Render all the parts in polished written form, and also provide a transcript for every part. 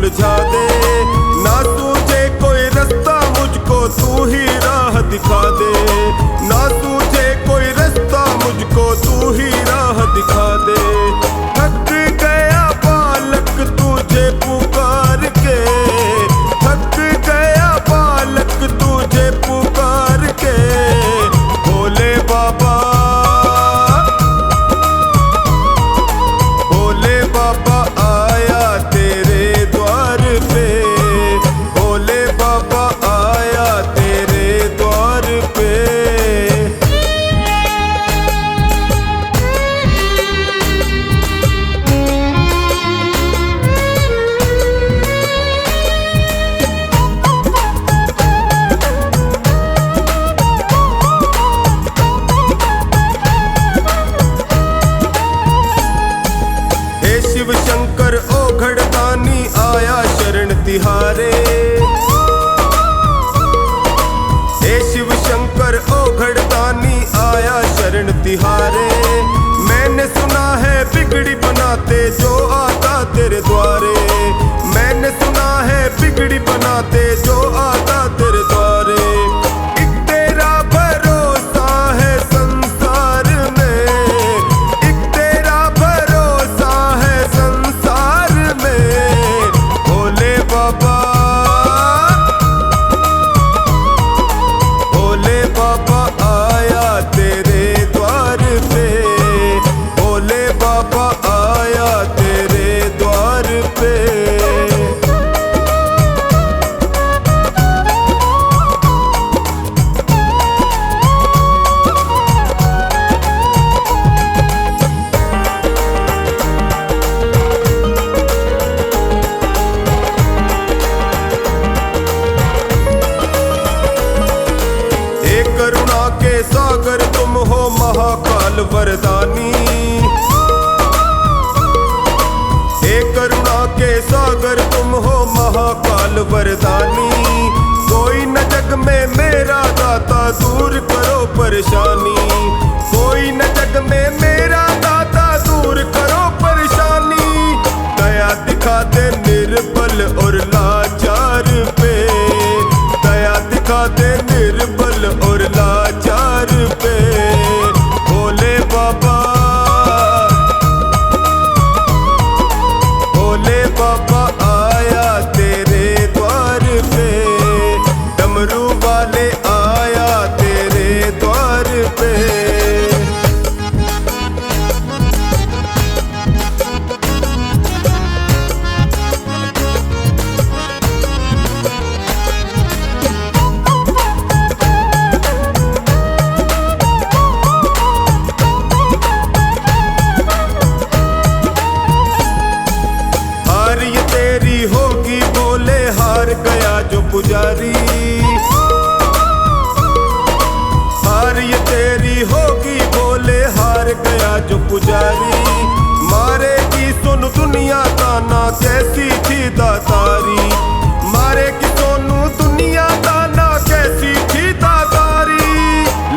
सुलझा दे। ना सूझे कोई रास्ता मुझको तू ही राह दिखा दे। ना सूझे कोई रास्ता मुझको तू ही राह दिखा दे। थक गया बालक तुझे पुकार के, थक गया बालक तुझे पुकार के। भोले बाबा, भोले बाबा आया तेरे द्वार पे। भोले बाबा आया तेरे द्वार पे। हे शिव शंकर ओ घड़दानी आया शरण तिहारे। हे शिव शंकर ओ घड़दानी आया शरण तिहारे। मैंने सुना है बिगड़ी बनाते जो आता तेरे द्वारे। मैंने सुना है बिगड़ी बनाते जो आता तेरे द्वारे। एक तेरा भरोसा है संसार में, एक तेरा भरोसा है संसार में। भोले बाबा, भोले बाबा आया तेरे द्वार पे। भोले बाबा आया तेरे द्वार पे। हे करुणा के सागर तुम हो महाकाल वरदानी। हे करुणा के सागर तुम हो महाकाल वरदानी। कोई न जग में मेरा दाता दूर करो परेशानी। कोई न जग में मेरा दाता दूर करो परेशानी। दया दिखा दे निर्बल और लाचार पे। दया दिखा दे निर्बल और लाचार पे। भोले बाबा, भोले बाबा आया तेरे द्वार पे। डमरू वाले आया तेरे द्वार पे। हार ये तेरी होगी बोले हार गया जो पुजारी। हार ये तेरी होगी बोले हार गया जो पुजारी। मारेगी सुन दुनिया ताना कैसी थी दातारी। मारेगी सोनू दुनिया ताना कैसी थी दातारी।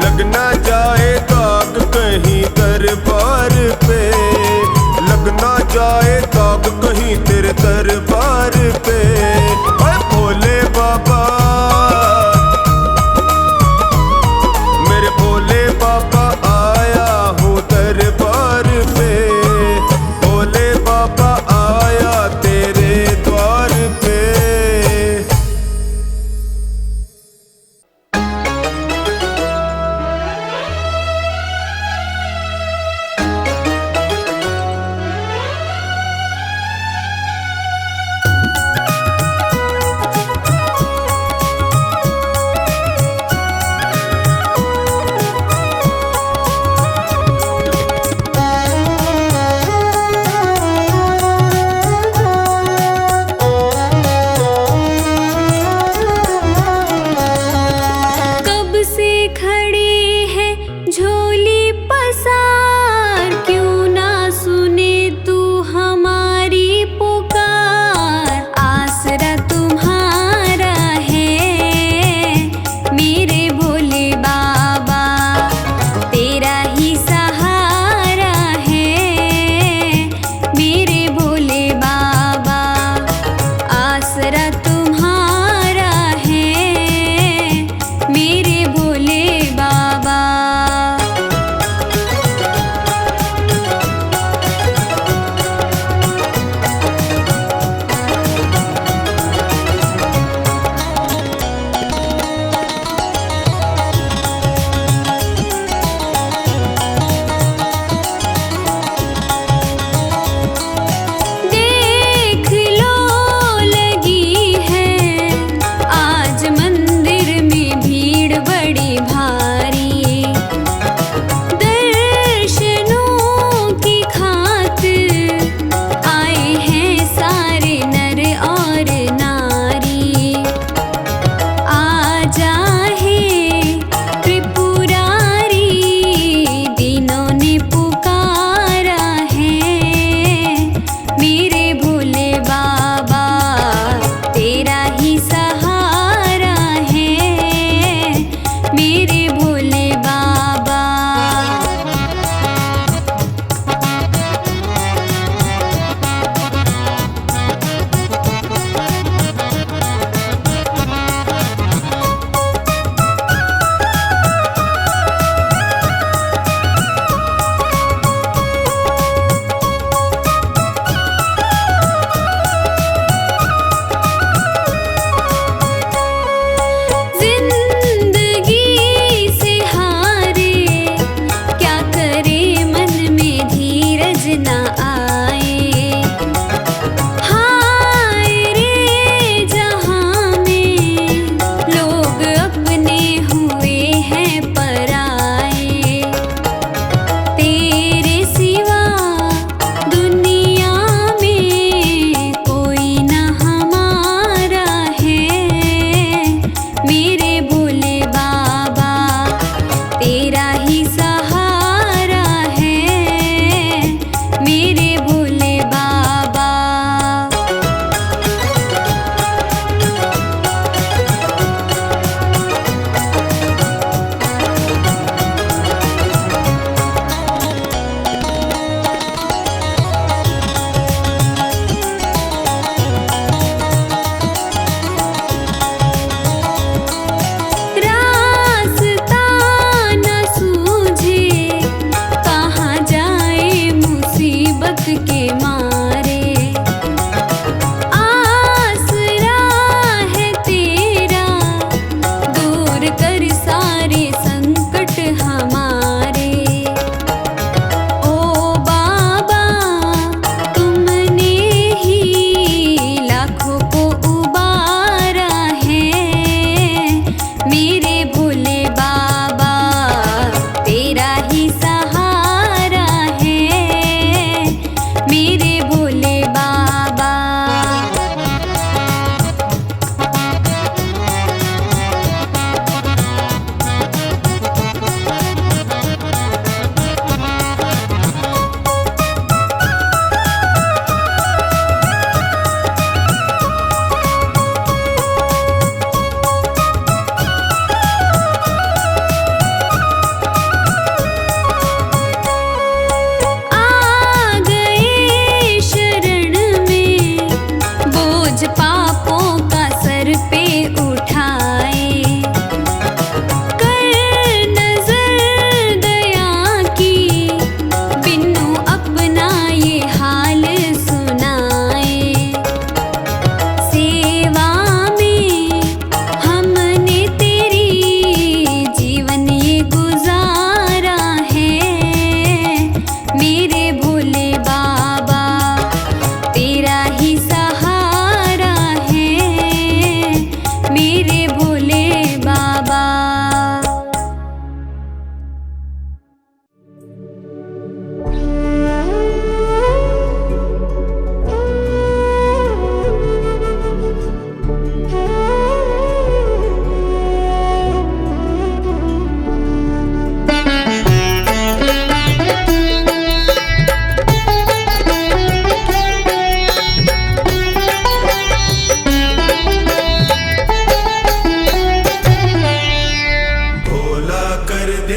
लग ना जाए दाग कहीं दरबार पे। लग ना जाए दाग कहीं तेरे दरबार पे। ओए भोले बाबा, मेरे भोले बाबा आया हूँ दरबार पे। भोले बाबा आया तेरे द्वार पे।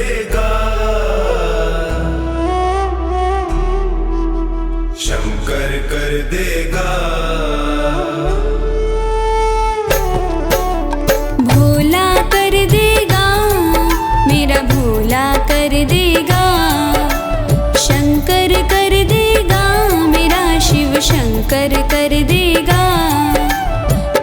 देगा, शंकर कर देगा। भोला कर देगा, मेरा भोला कर देगा, शंकर कर देगा, मेरा शिव शंकर कर देगा।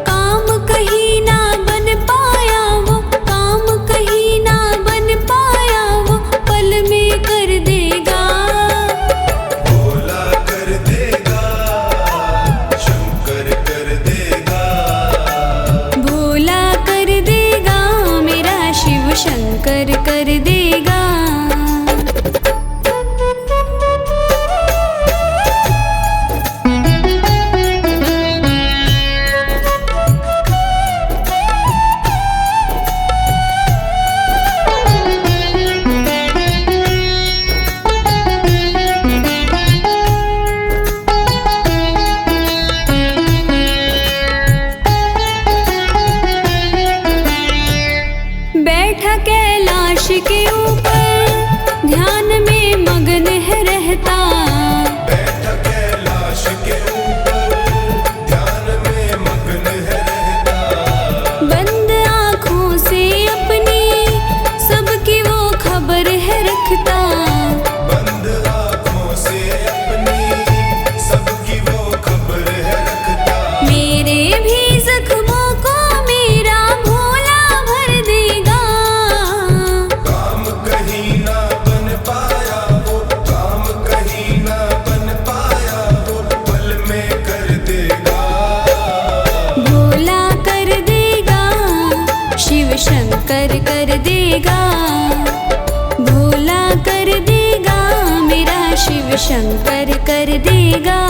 काम कहीं ना बन पाया वो, काम कहीं ना बन पाया वो, पल में कर देगा। भोला कर देगा, शंकर कर देगा, भोला कर देगा, मेरा शिव शंकर कर देगा। बैठा कैलाश के ऊपर, ध्यान में मगन है रहता, बैठा कैलाश के ऊपर, ध्यान में मग्न है रहता। बंद आँखों से अपनी सबकी वो खबर है रखता, बंद आँखों से अपनी सबकी वो खबर है रखता। मेरे भी जख्मों को मेरा भोला भर देगा। काम कहीं ना बन पाया वो, काम कहीं ना बन पाया वो, पल में कर देगा। भोला कर देगा, शिव शंकर कर देगा, भोला कर देगा, मेरा शिव शंकर कर देगा।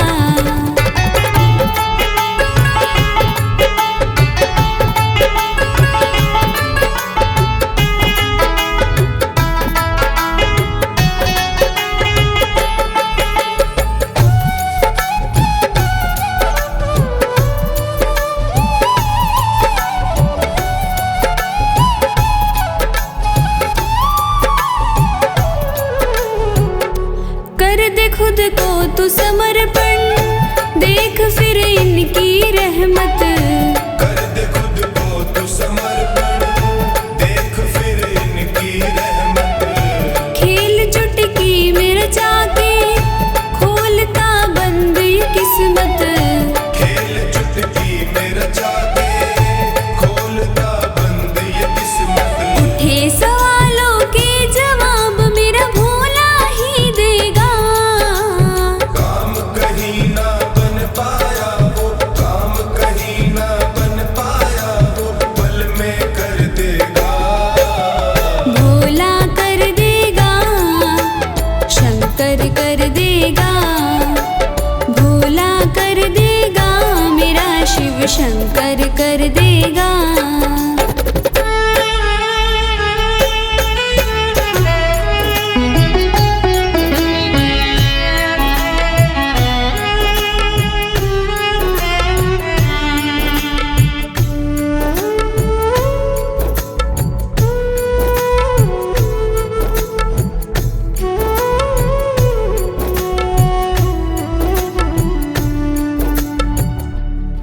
कर दे खुद को तू समर्पण, देख फिर इनकी रहमत। कर दे खुद को तू समर्पण, देख फिर इनकी रहमत। खेल चुटकी में रचा के, खोलता बंद ये किस्मत। खेल चुटकी में रचा के, खोलता बंद ये किस्मत। उठे सवालों के जवाब मेरा भोला ही देगा। काम कहीं ना बन पाया वो, काम कहीं ना बन पाया वो, पल में कर देगा। भोला कर देगा, शंकर कर देगा, भोला कर देगा, मेरा शिव शंकर कर देगा।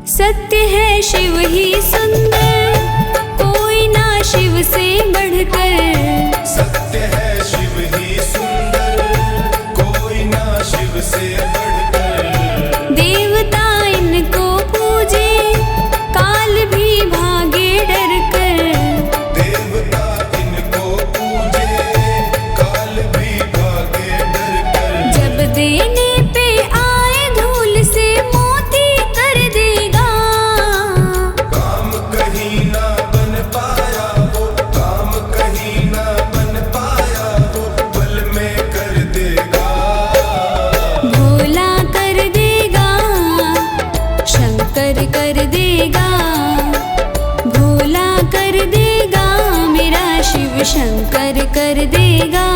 सत्य है शिव ही सुंदर, कोई ना शिव से बढ़कर। सत्य है शिव ही सुंदर, कोई ना शिव से बढ़कर। देवता इनको पूजे, काल भी भागे डर कर। देवता इनको पूजे, काल भी भागे डर कर। जब देने पे आए धूल से मोती कर देगा। काम कहीं ना बन पाया वो, काम कहीं ना बन पाया वो, पल में कर देगा। भोला कर देगा, शंकर कर देगा, भोला कर देगा, मेरा शिव शंकर कर देगा।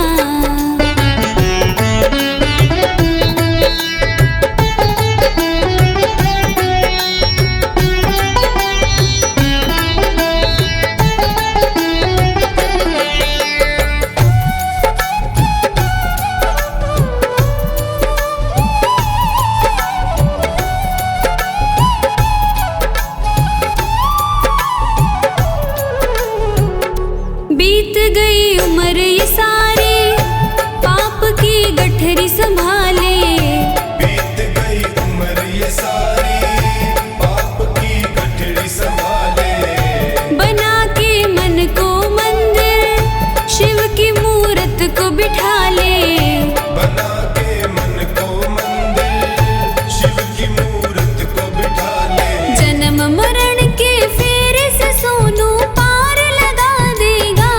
बिठा ले। बना के मन को मंदिर शिव की मूर्त को बिठा ले। जन्म मरण के फेरे से सोनू पार लगा देगा।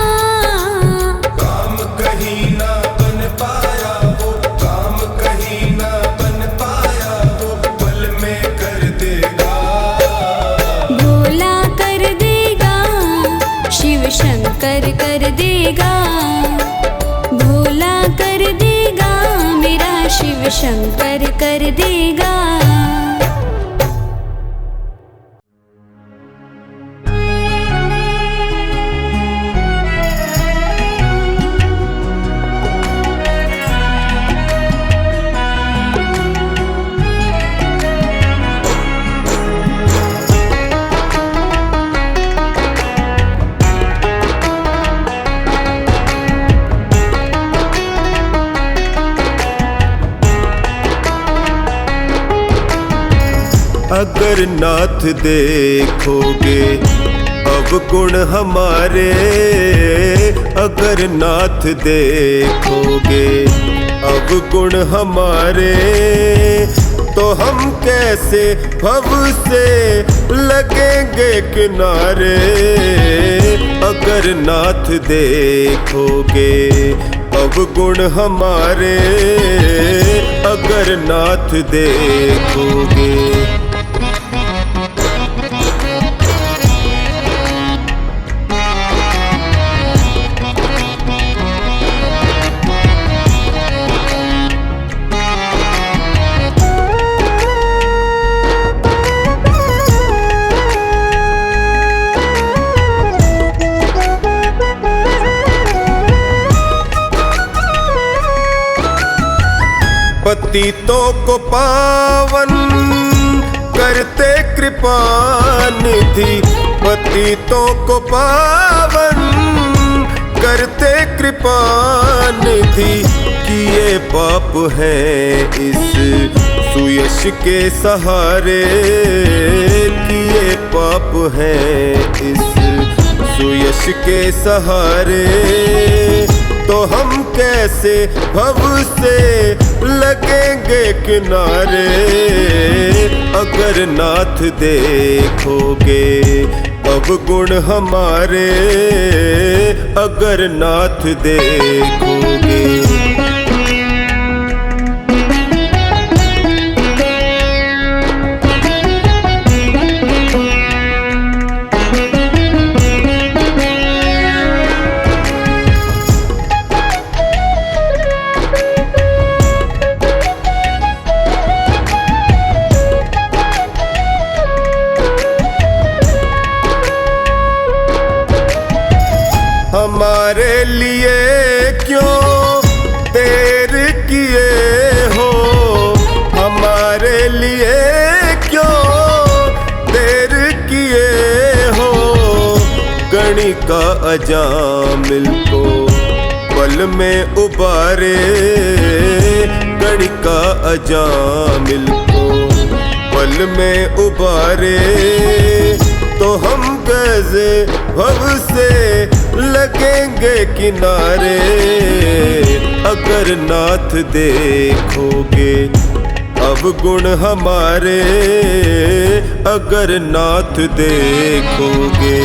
काम कहीं ना बन पाया वो, काम कहीं ना बन पाया वो, पल में कर देगा। भोला कर देगा, शिव शंकर कर देगा। भोला कर देगा, मेरा शिव शंकर कर देगा। अगर नाथ देखोगे अवगुण हमारे, अगर नाथ देखोगे अवगुण हमारे, तो हम कैसे भव से लगेंगे किनारे। अगर नाथ देखोगे अवगुण हमारे, अगर नाथ देखोगे। पतितों को पावन करते कृपा निधि, पतितों को पावन करते कृपा निधि। किए पाप हैं इस सुयश के सहारे, किए पाप हैं इस सुयश के सहारे, तो हम कैसे भव से लगेंगे किनारे। अगर नाथ देखोगे अवगुण हमारे, अगर नाथ देखोगे। हमारे लिए क्यों देर किए हो, हमारे लिए क्यों देर किए हो। गणिका अजामिल को पल में उबारे, गणिका अजामिल को पल में उबारे, तो हम कैसे भव से लगेंगे किनारे। अगर नाथ देखोगे अवगुण हमारे, अगर नाथ देखोगे।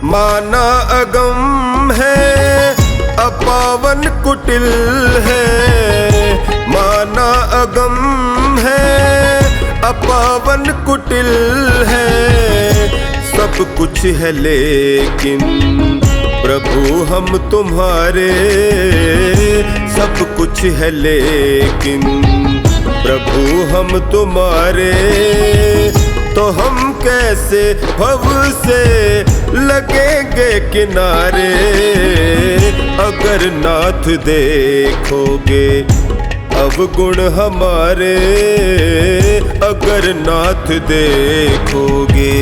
माना अगम है अपावन कुटिल है, माना अगम है अपावन कुटिल है। सब कुछ है लेकिन प्रभु हम तुम्हारे, सब कुछ है लेकिन प्रभु हम तुम्हारे। तो हम कैसे भव से लगेंगे किनारे। अगर नाथ देखोगे अवगुण हमारे अगर नाथ देखोगे।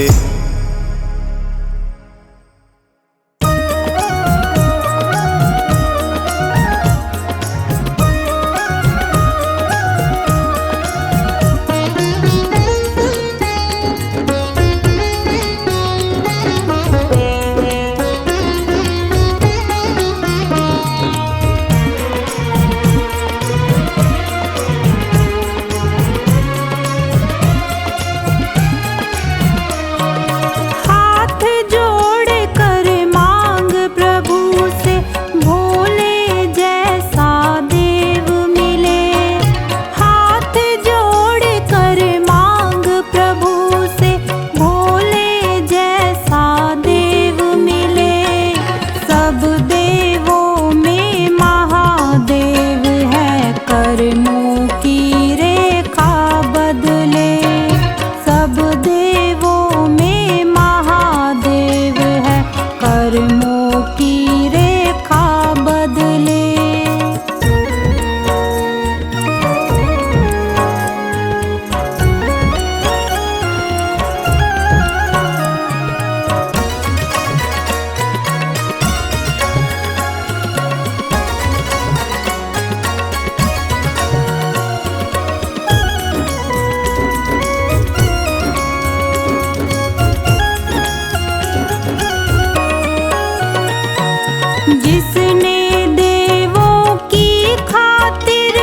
जिसने देवों की खातिर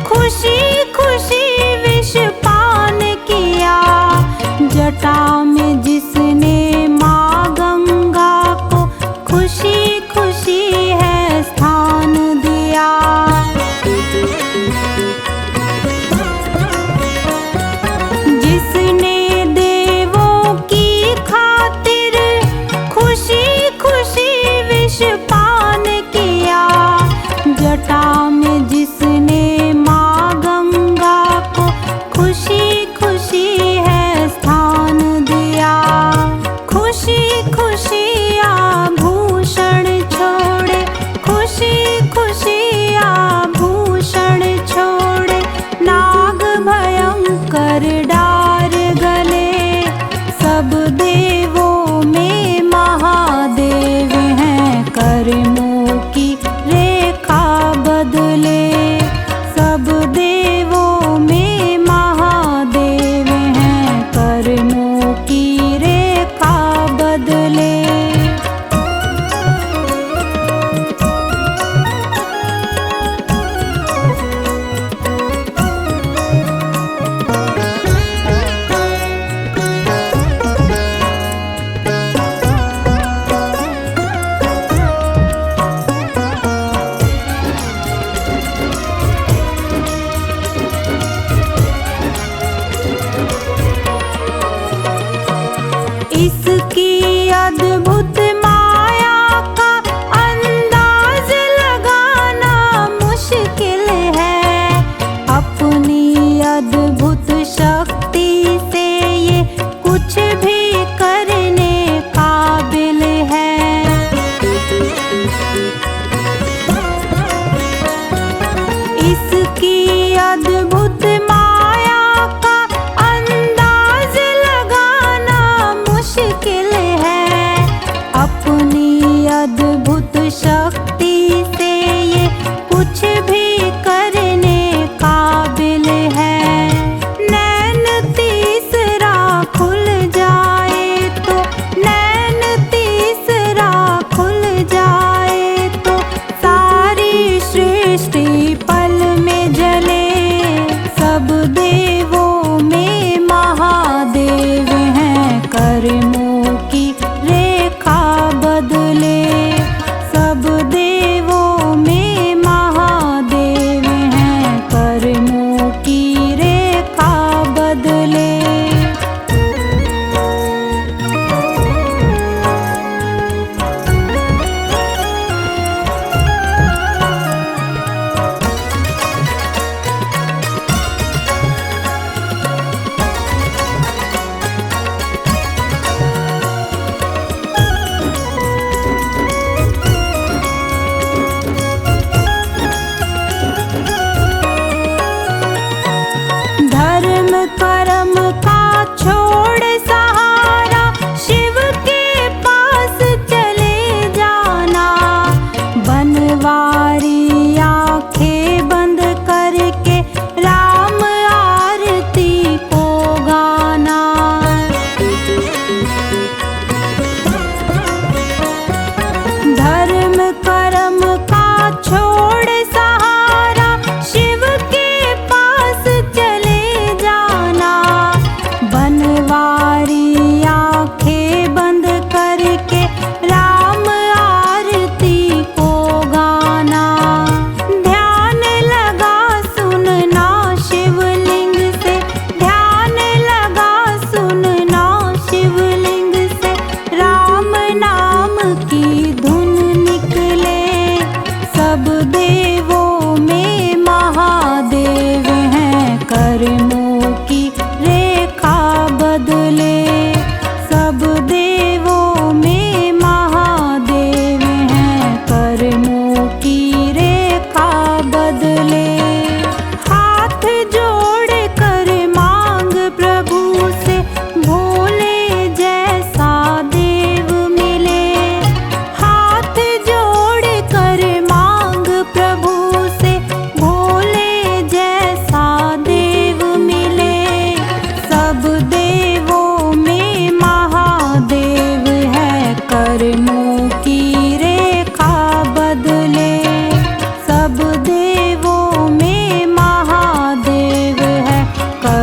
खुशी खुशी विष पान किया, जटा में जिसने माँ गंगा को खुशी खुशी है स्थान दिया। जिसने देवों की खातिर खुशी खुशी विष पान किया, जटा में जिसने माँ गंगा को खुशी खुशी है स्थान दिया। खुशी खुशी आभूषण छोड़े, खुशी खुशी आभूषण छोड़े, नाग भयंकर डार गले, सब देवों में महादेव हैं कर्मों की रेखा बदले। सब देवों में महादेव हैं कर्मों की रेखा बदले। इसकी अद्भुत माया का अंदाज लगाना मुश्किल है, अपनी अद्भुत शक्ति से ये कुछ भी करने काबिल है। इसकी अद्भुत माया का अंदाज लगाना मुश्किल है, अपनी अद्भुत शक्ति से ये कुछ भी करने काबिल है। नैन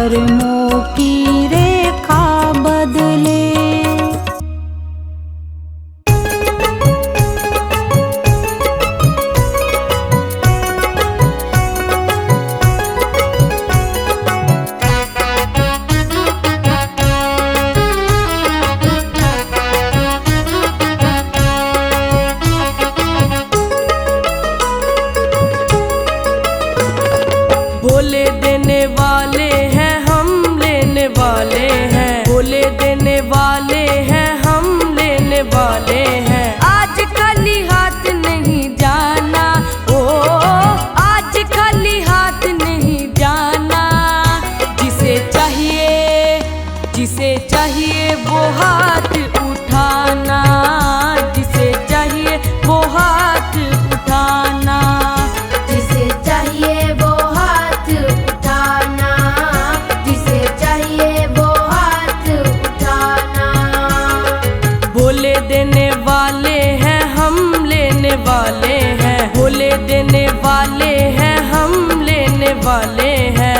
कर्मों की रेखा बदले। भोले देने वाले हैं हम लेने वाले हैं, भोले देने वाले हैं हम लेने वाले हैं। आज खाली हाथ नहीं जाना, ओ आज खाली हाथ नहीं जाना। जिसे चाहिए वो हाथ उठाना, जिसे चाहिए वो हाथ उठाना। जिसे चाहिए वो हाथ उठाना, जिसे चाहिए वो हाथ उठाना। भोले देने वाले हैं हम लेने वाले हैं, भोले देने वाले हैं हम लेने वाले हैं।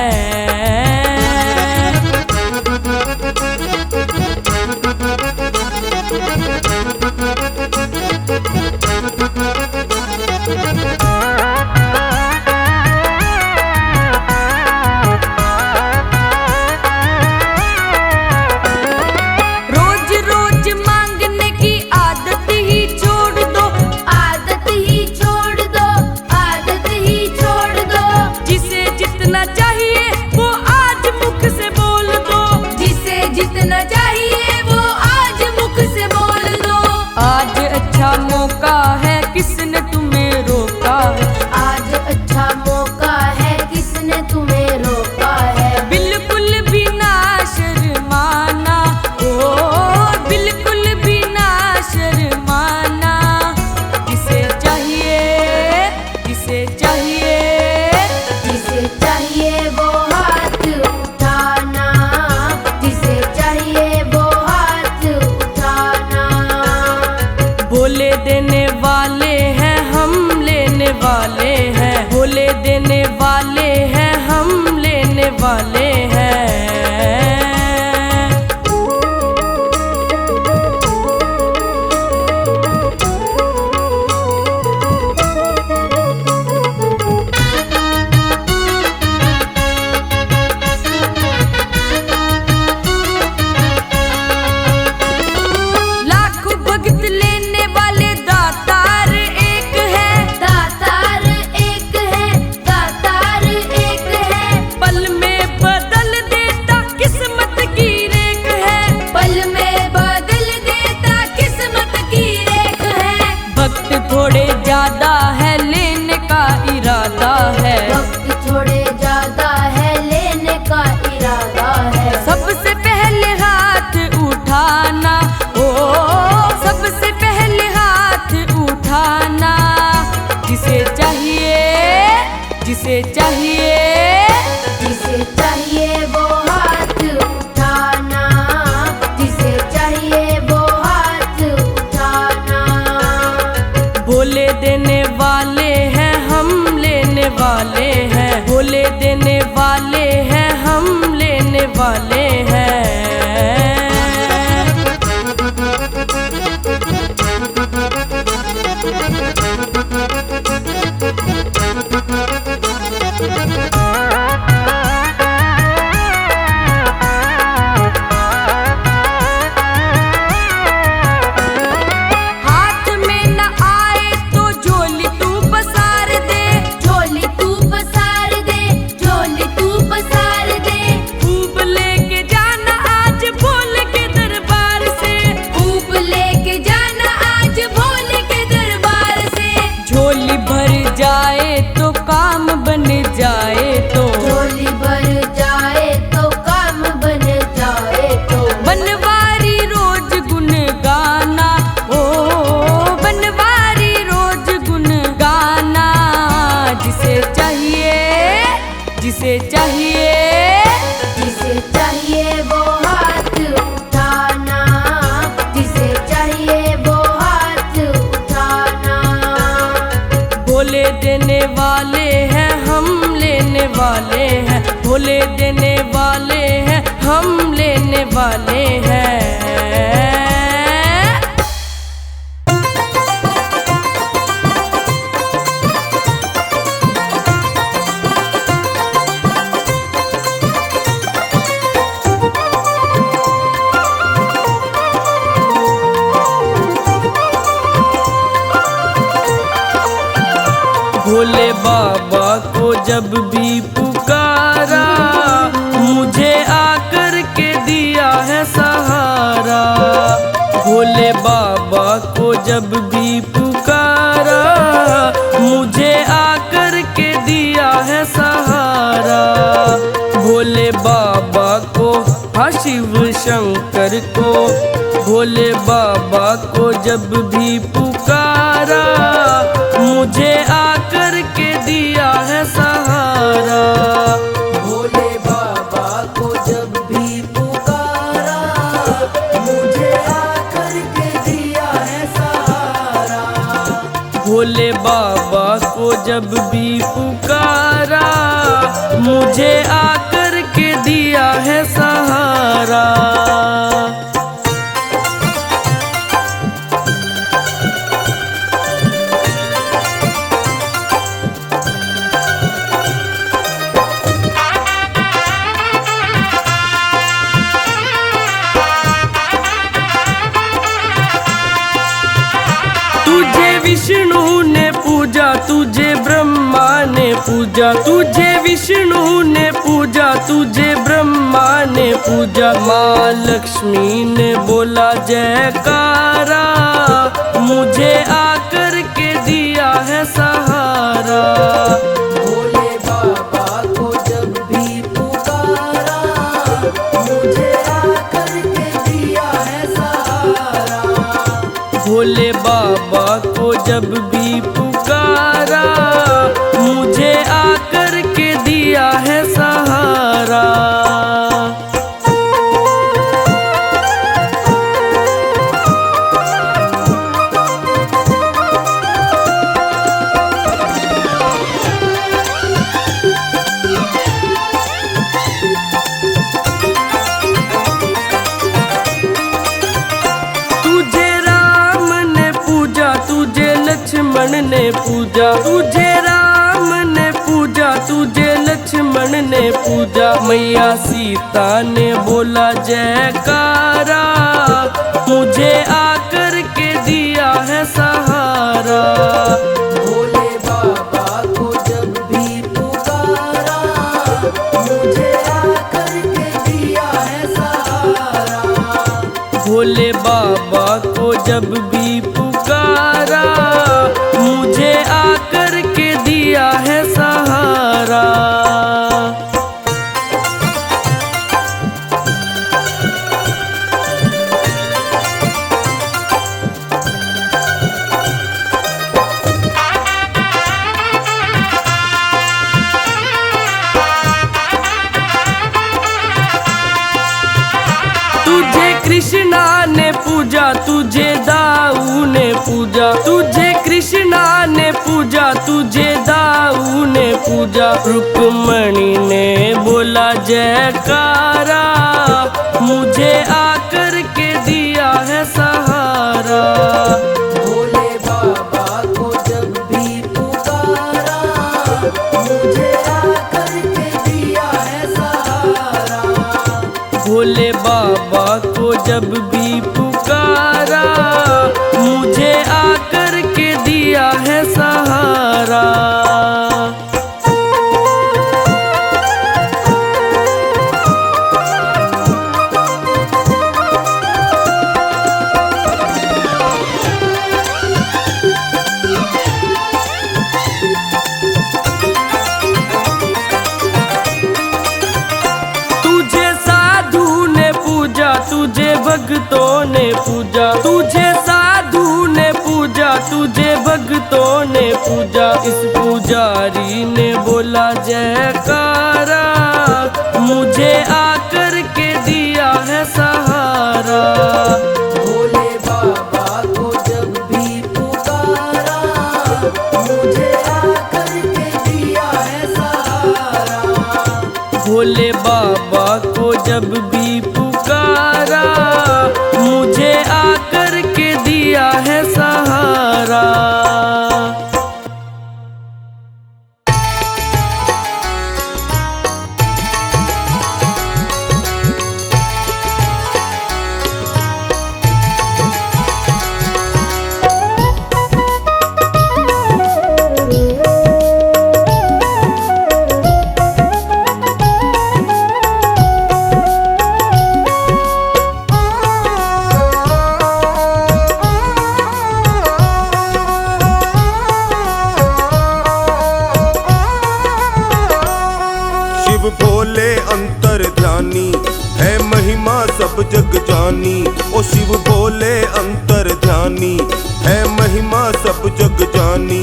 रोज रोज मांगने की आदत ही छोड़ दो, आदत ही छोड़ दो, आदत ही छोड़ दो। जिसे जितना चाहिए वो आज मुख से बोल दो, जिसे जितना चाहिए वो आज मुख से बोल दो। आज अच्छा मौका है किसने तुम्हें रोका है, आज अच्छा मौका है किसने तुम्हें रोका है। बिल्कुल भी ना शर्माना, ओ बिल्कुल भी ना शर्माना। जिसे चाहिए जिसे चाहिए जिसे चाहिए वो हाथ उठाना, जिसे चाहिए वो हाथ उठाना। भोले देने वाले हैं हम लेने वाले हैं, भोले देने वाले हैं हम लेने वाले हैं। लाखों भगत लेने वाले दातार एक है, दातार एक है, दातार एक है। पल में बदल देता किस्मत की रेख है, पल में बदल देता किस्मत की रेख है। भक्त थोड़े ज्यादा है लेने का इरादा है, वक्त थोड़े ज्यादा है लेने का इरादा है। सबसे पहले हाथ उठाना, ओ सबसे पहले हाथ उठाना। जिसे चाहिए जिसे चाहिए जिसे चाहिए वो हाथ उठाना, जिसे चाहिए वो हाथ उठाना। भोले देने वाले हैं हम लेने वाले हैं, भोले देने वाले हैं हम लेने वाले हैं। हाथ में न आए तो झोली तू पसार दे, झोली तू पसार दे, झोली तू पसार दे। खूब लेके वाले हैं, हम लेने वाले हैं। भोले बाबा को जब भी पुकारा, मुझे आकर के दिया है सहारा। भोले बाबा को जब भी पुकारा, मुझे आकर के दिया है सहारा। भोले बाबा को, हाँ शिव शंकर को, भोले बाबा को जब भी पुकारा, मुझे आकर के दिया है सहारा। भोले बाबा को जब भी पुकारा, मुझे आकर के दिया है सहारा। भोले बाबा को जब भी पुकारा, मुझे आकर के दिया है सहारा। तुझे विष्णु ने पूजा, तुझे ब्रह्मा ने पूजा, तुझे विष्णु ने पूजा, तुझे ब्रह्मा ने पूजा। माँ लक्ष्मी ने बोला जयकारा, मुझे आकर के दिया है सहारा। भोले बाबा को जब भी पुकारा, मुझे आकर के दिया है सहारा। भोले बाबा को जब भी पुकारा, मुझे आकर के दिया है सहारा। लक्ष्मण ने पूजा, तुझे राम ने पूजा, तुझे लक्ष्मण ने पूजा। मैया सीता ने बोला जयकारा, मुझे आकर के दिया है सहारा। भोले बाबा को जब भी पुकारा, मुझे आकर के दिया है सहारा। भोले बाबा को जब भी पुकारा, मुझे आकर के दिया है सहारा। तुझे कृष्णा ने पूजा, तुझे दाऊ ने पूजा, तुझे कृष्णा ने पूजा, तुझे दाऊ ने पूजा। रुक्मणी ने बोला जयकारा, मुझे आकर के दिया है सहारा। भोले बाबा को जब भी पुकारा, मुझे आकर के दिया है सहारा। भोले बाबा को जब भी पुकारा, मुझे आकर के दिया है सहारा। तुझे भक्तों ने पूजा, तुझे साधु ने पूजा, तुझे भक्तों ने पूजा। इस पुजारी ने बोला जयकारा, मुझे आकर के दिया है सहारा। भोले बाबा को जब भी पुकारा, मुझे आकर के दिया है सहारा। भोले बाबा बाबा को जब भी पुकारा, मुझे आकर के दिया है सहारा। शिव भोले अंतर्ध्यानी है महिमा सब जग जानी। ओ शिव भोले अंतर्ध्यानी है महिमा सब जग जानी।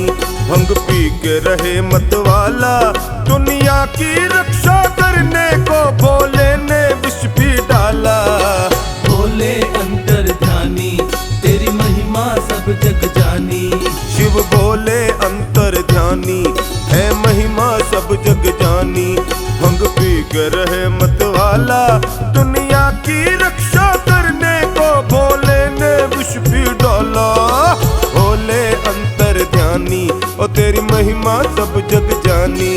भंग पी के रहे मतवाला, दुनिया की रक्षा करने को भोले ने विष भी डाला। भोले अंतर्ध्यानी तेरी महिमा सब जग जानी। शिव भोले अंतर्ध्यानी है महिमा सब जग जानी। भंग पी के रहे मतवाला, दुनिया की रक्षा करने को भोले ने विष भी डाला। भोले अंतर्ध्यानी ओ तेरी महिमा सब जग जानी।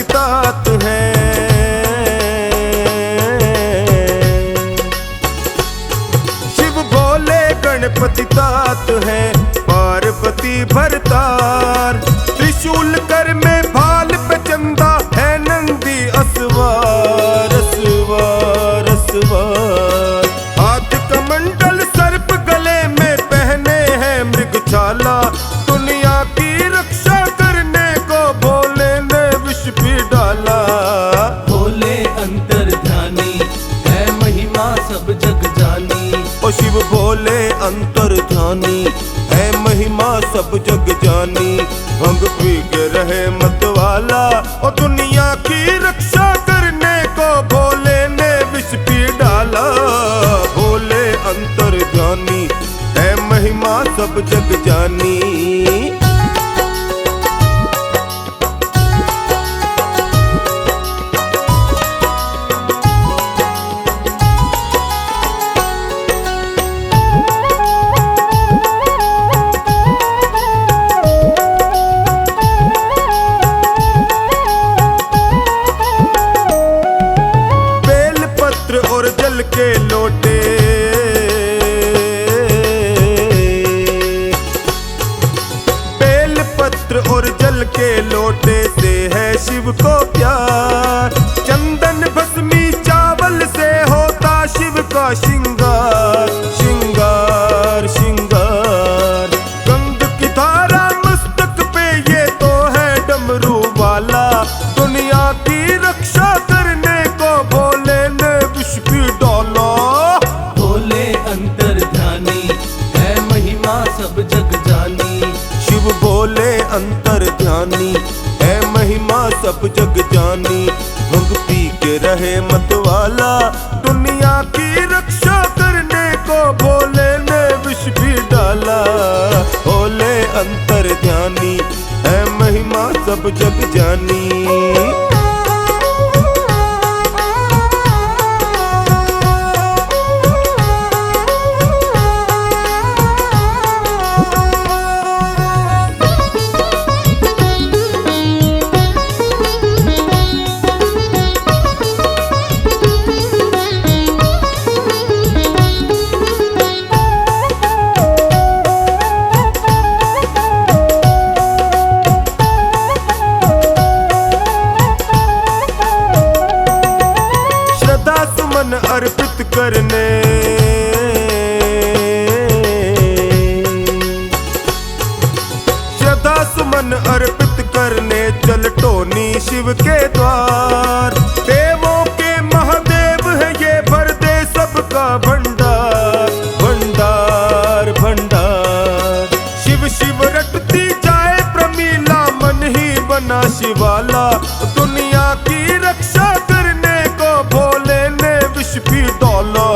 तात हैं शिव भोले गणपति तात हैं, पार्वती भरतार। त्रिशूल कर में भाल पे चंदा है, नंदी असवार असवार असवार। हाथ कमंडल सर्प गले में पहने हैं मृगछाला। दुनिया की रक्षा करने को भोले ने विष भी डाला। भोले अंतर्ध्यानी है महिमा सब जग जानी। ओ शिव भोले अंतर्ध्यानी है महिमा सब जग जानी। भंग पी के रहे मतवाला, ओ दुनिया की रक्षा करने को भोले ने विष भी डाला। भोले अंतर्ध्यानी है महिमा सब जग जानी। और जल के लोटे बेल पत्र और जल के लोटे से है शिव को प्यार। चंदन भस्मी चावल से होता शिव का श्रृंगार श्रृंगार श्रृंगार। गंग की धारा मस्तक पे ये तो है डमरू वाला। दुनिया की रक्षा करने को भोले ने विष भी डाला। भोले अंतर्ध्यानी है महिमा सब जग जानी। शिव भोले अंतर्ध्यानी है महिमा सब जग जानी। भंग पी के रहे मतवाला, दुनिया की रक्षा करने को भोले ने विष भी डाला। भोले अंतर्ध्यानी है महिमा सब जग जानी। अर्पित करने श्रद्धा सुमन अर्पित करने चल शिव के द्वार। देवों के महादेव है ये, भर दे सबका भंडार भंडार भंडार। शिव शिव रटती जाए प्रमीला, मन ही बना शिवाला। दुनिया की रक्षा करने को भोले ने विष भी डाला।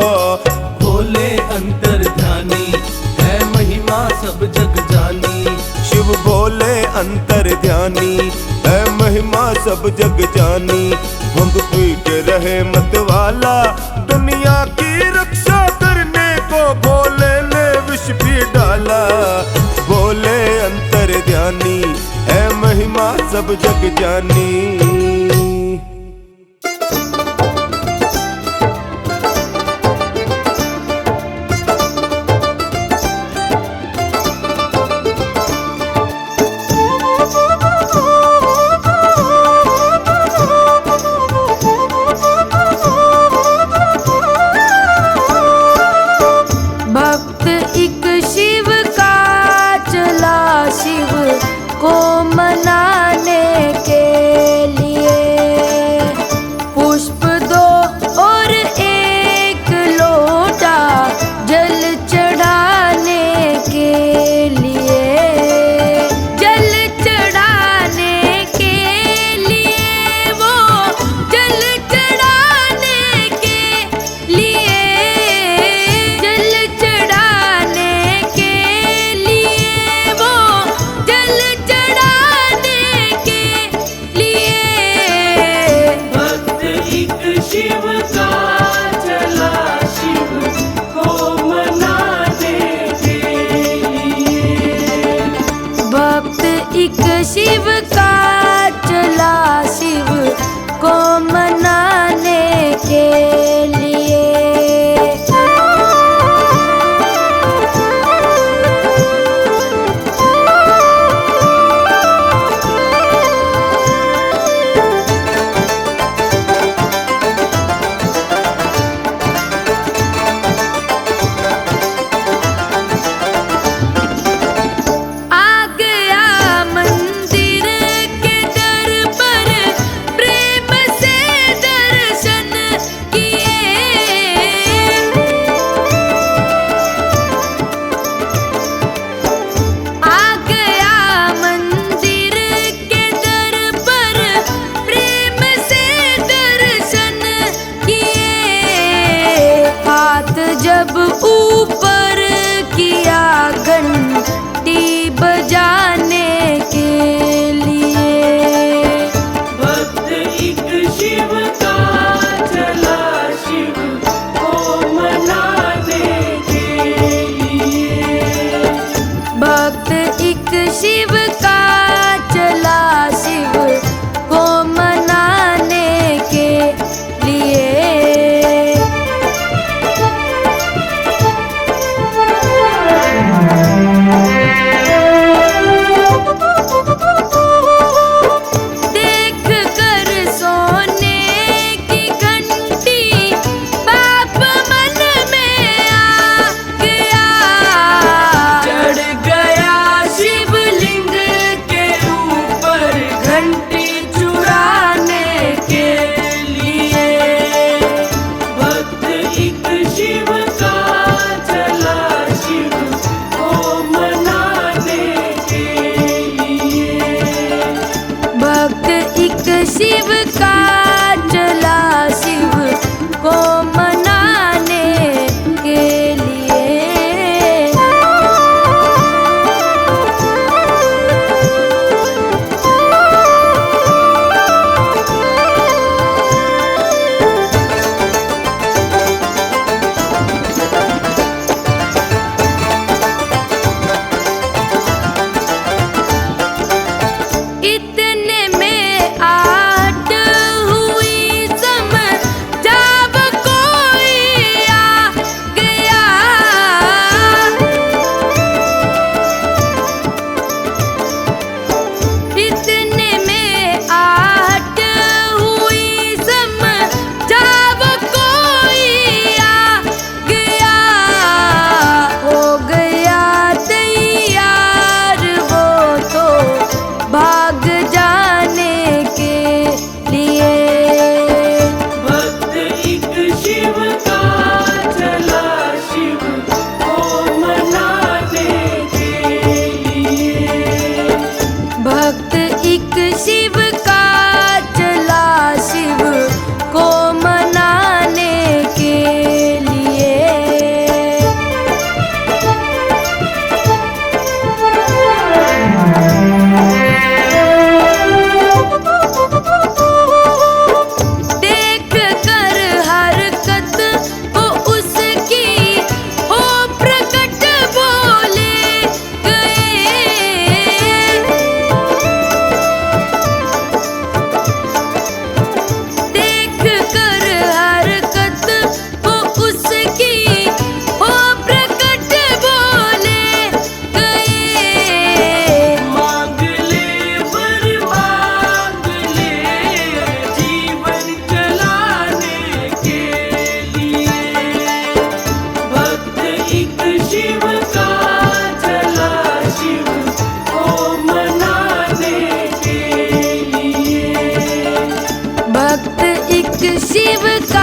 भोले अंतर्ध्यानी है महिमा सब जग जानी। शिव भोले अंतर्ध्यानी है महिमा सब जग जानी। भंग पी के रहे मतवाला, दुनिया की रक्षा करने को भोले ने विष भी डाला। भोले अंतर्ध्यानी है महिमा सब जग जानी। भक्त एक शिव का चला शिव को मनाने के लिए। पुष्प दो और एक लोटा जल चढ़ाने के लिए। जल चढ़ाने के लिए वो जल चढ़ाने के लिए। जल चढ़ाने के लिए वो जल चढ़ाने के लिए। भक्त एक शिव का चला शिव को मनाने के लिए। भक्त एक शिव का चला शिव को मनाने के लिए। आ गया मंदिर के दर पर, प्रेम से दर्शन किए। आ गया मंदिर के दर पर, प्रेम से दर्शन किए। हाथ जब ऊपर किया घंटी बजाने के लिए। भक्त एक शिव का चला शिव को मनाने के लिए। भक्त एक शिव का चला शिव को मनाने के लिए। देख कर सोने की घंटी बाप मन में आ गया। चढ़ गया शिवलिंग के ऊपर घंटी चुराने के लिए। भक्त एक शिव का चला शिव को मनाने के लिए। भक्त एक शिव का चला शिव को मनाने के लिए। इतने में आट हुई सम, जब कोई आ गया। इतने में आट हुई सम, जब कोई आ गया। हो गया तैयार वो तो भाग जाने के शिव का